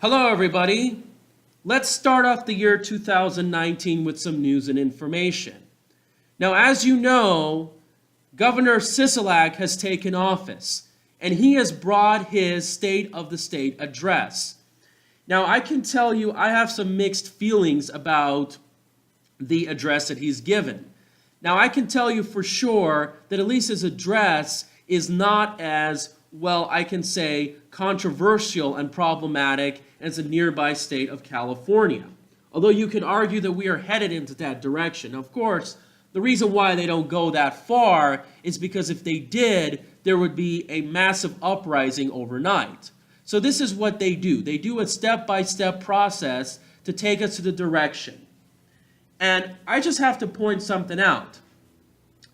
Hello, everybody. Let's start off the year 2019 with some news and information. Now, as you know, Governor Sisolak has taken office, and he has brought his State of the State address. Now, I can tell you I have some mixed feelings about the address that he's given. Now, I can tell you for sure that at least his address is not as, well, I can say, controversial and problematic as a nearby state of California. Although you could argue that we are headed into that direction. Of course, the reason why they don't go that far is because if they did, there would be a massive uprising overnight. So this is what they do. They do a step-by-step process to take us to the direction. And I just have to point something out.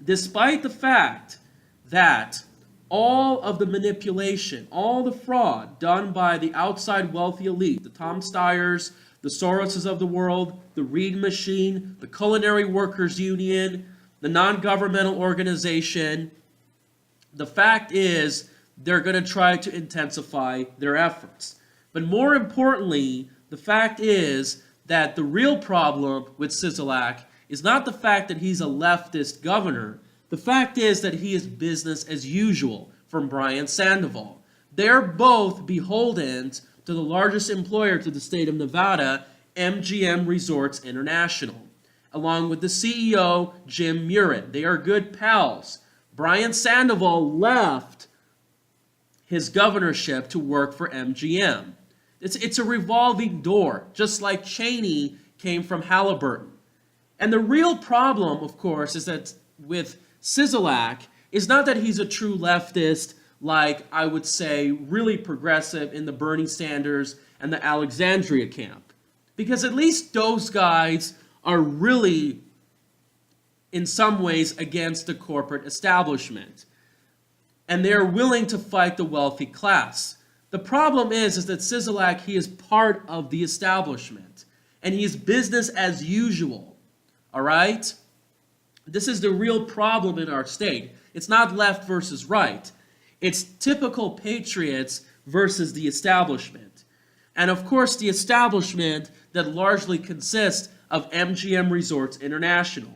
Despite the fact that all of the manipulation, all the fraud done by the outside wealthy elite, the Tom Steyers, the Soroses of the world, the Reid machine, the Culinary Workers Union, the non-governmental organization, the fact is they're going to try to intensify their efforts. But more importantly, the fact is that the real problem with Sisolak is not the fact that he's a leftist governor. The fact is that he is business as usual from Brian Sandoval. They're both beholden to the largest employer to the state of Nevada, MGM Resorts International, along with the CEO, Jim Murren. They are good pals. Brian Sandoval left his governorship to work for MGM. It's a revolving door, just like Cheney came from Halliburton. And the real problem, of course, is that with Sisolak is not that he's a true leftist, like I would say really progressive in the Bernie Sanders and the Alexandria camp. Because at least those guys are really, in some ways, against the corporate establishment. And they're willing to fight the wealthy class. The problem is that Sisolak, he is part of the establishment. And he is business as usual. All right? This is the real problem in our state. It's not left versus right. It's typical patriots versus the establishment. And of course, the establishment that largely consists of MGM Resorts International.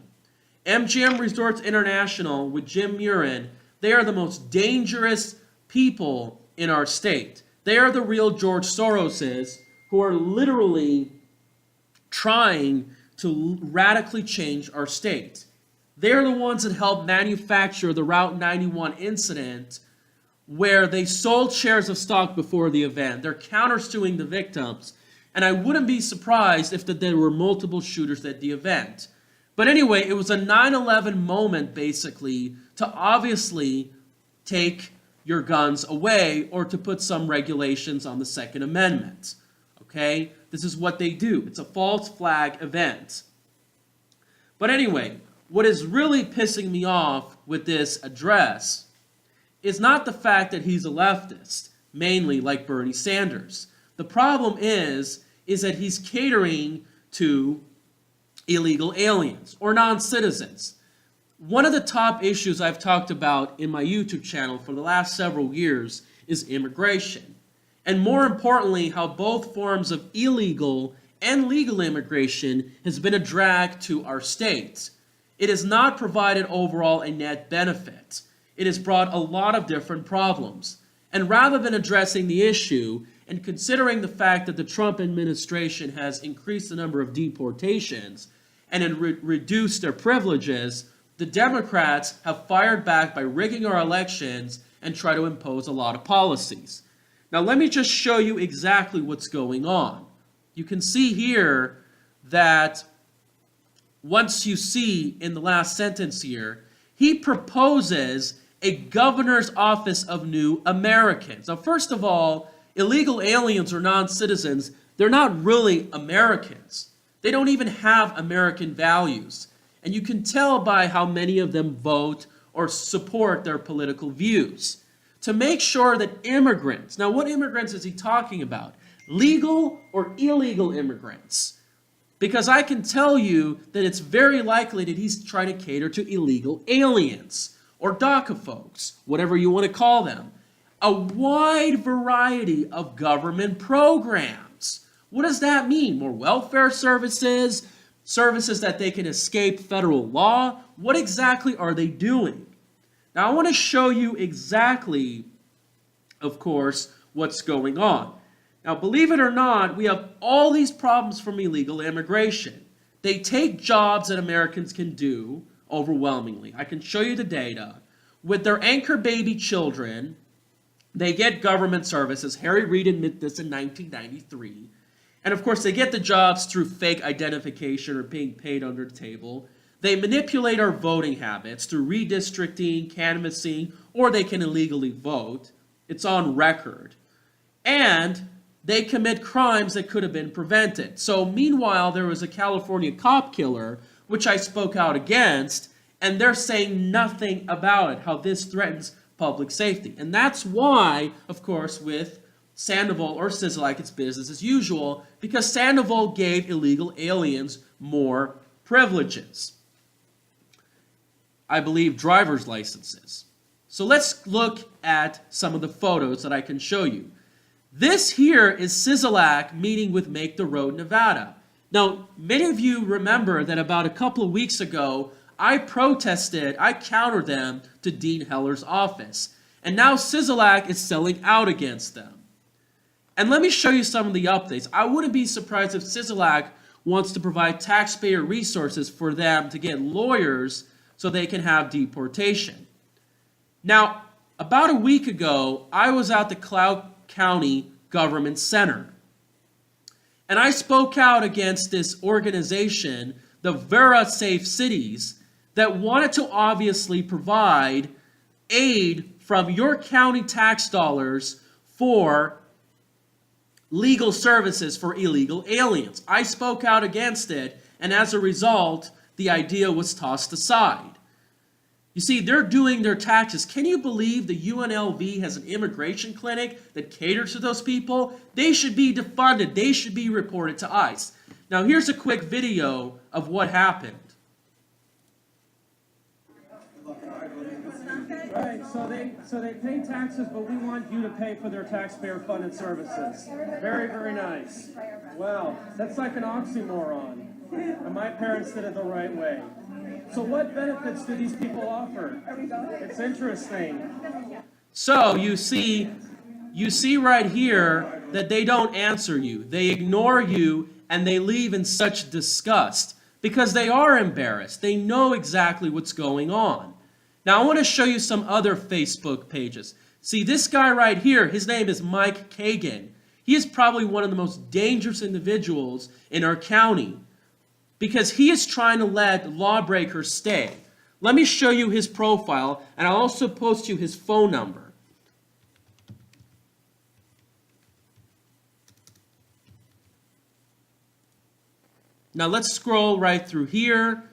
MGM Resorts International with Jim Murren, they are the most dangerous people in our state. They are the real George Soroses who are literally trying to radically change our state. They're the ones that helped manufacture the Route 91 incident where they sold shares of stock before the event. They're countersuing the victims. And I wouldn't be surprised if there were multiple shooters at the event. But anyway, it was a 9/11 moment, basically, to obviously take your guns away or to put some regulations on the Second Amendment. Okay? This is what they do. It's a false flag event. But anyway, what is really pissing me off with this address is not the fact that he's a leftist, mainly like Bernie Sanders. The problem is that he's catering to illegal aliens or non-citizens. One of the top issues I've talked about in my YouTube channel for the last several years is immigration. And more importantly, how both forms of illegal and legal immigration has been a drag to our state. It has not provided overall a net benefit. It has brought a lot of different problems. And rather than addressing the issue and considering the fact that the Trump administration has increased the number of deportations and reduced their privileges, the Democrats have fired back by rigging our elections and try to impose a lot of policies. Now let me just show you exactly what's going on. You can see here that once you see in the last sentence here, he proposes a governor's office of new Americans. Now, first of all, illegal aliens or non-citizens, they're not really Americans. They don't even have American values. And you can tell by how many of them vote or support their political views. To make sure that immigrants, now what immigrants is he talking about? Legal or illegal immigrants? Because I can tell you that it's very likely that he's trying to cater to illegal aliens or DACA folks, whatever you want to call them. a wide variety of government programs. What does that mean? More welfare services, services that they can escape federal law? What exactly are they doing? Now, I want to show you exactly, of course, what's going on. Now, believe it or not, we have all these problems from illegal immigration. They take jobs that Americans can do overwhelmingly. I can show you the data. With their anchor baby children, they get government services. Reid admitted this in 1993. And of course, they get the jobs through fake identification or being paid under the table. They manipulate our voting habits through redistricting, canvassing, or they can illegally vote. It's on record. And they commit crimes that could have been prevented. So meanwhile, there was a California cop killer, which I spoke out against, and they're saying nothing about it, how this threatens public safety. And that's why, of course, with Sandoval or Sisolak, it's business as usual, because Sandoval gave illegal aliens more privileges. I believe driver's licenses. So let's look at some of the photos that I can show you. This here is Sisolak meeting with Make the Road Nevada. Now, many of you remember that about a couple of weeks ago, I countered them to Dean Heller's office. And now Sisolak is selling out against them. And let me show you some of the updates. I wouldn't be surprised if Sisolak wants to provide taxpayer resources for them to get lawyers so they can have deportation. Now, about a week ago, I was at the Cloud County Government Center. And I spoke out against this organization, the Vera Safe Cities, that wanted to obviously provide aid from your county tax dollars for legal services for illegal aliens. I spoke out against it, and as a result, the idea was tossed aside. You see, they're doing their taxes. Can you believe the UNLV has an immigration clinic that caters to those people? They should be defunded. They should be reported to ICE. Now, here's a quick video of what happened. Right, so they pay taxes, but we want you to pay for their taxpayer-funded services. Very, very nice. Well, that's like an oxymoron. And my parents did it the right way. So what benefits do these people offer? It's interesting. So you see right here that they don't answer you. They ignore you, and they leave in such disgust because they are embarrassed. They know exactly what's going on. Now, I want to show you some other Facebook pages. See, this guy right here, his name is Mike Kagan. He is probably one of the most dangerous individuals in our county because he is trying to let lawbreakers stay. Let me show you his profile, and I'll also post you his phone number. Now, let's scroll right through here.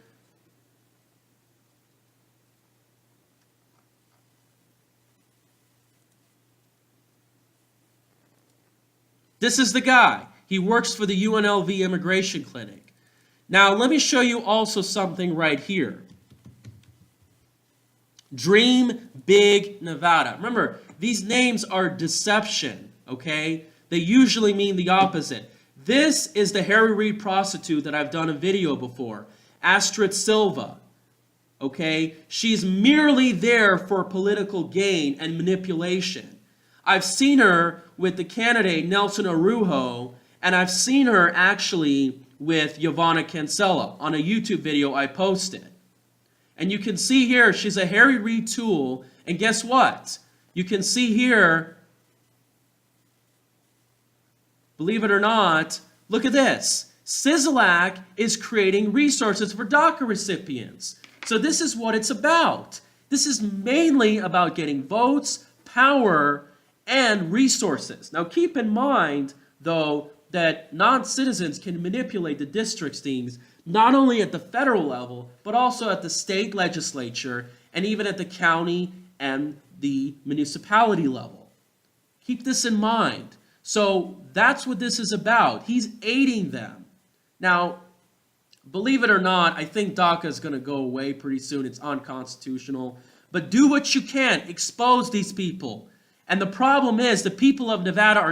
This is the guy. He works for the UNLV Immigration Clinic. Now, let me show you also something right here. Dream Big Nevada. Remember, these names are deception, okay? They usually mean the opposite. This is the Reid prostitute that I've done a video before, Astrid Silva, okay? She's merely there for political gain and manipulation. I've seen her with the candidate Nelson Araujo, and I've seen her actually with Yvonne Cancela on a YouTube video I posted. And you can see here, she's a Reid tool, and guess what? You can see here, believe it or not, look at this. Sisolak is creating resources for DACA recipients. So this is what it's about. This is mainly about getting votes, power, and resources. Now keep in mind, though, that non-citizens can manipulate the districtings not only at the federal level, but also at the state legislature and even at the county and the municipality level. Keep this in mind. So that's what this is about. He's aiding them. Now, believe it or not, I think DACA is going to go away pretty soon. It's unconstitutional. But do what you can. Expose these people. And the problem is the people of Nevada are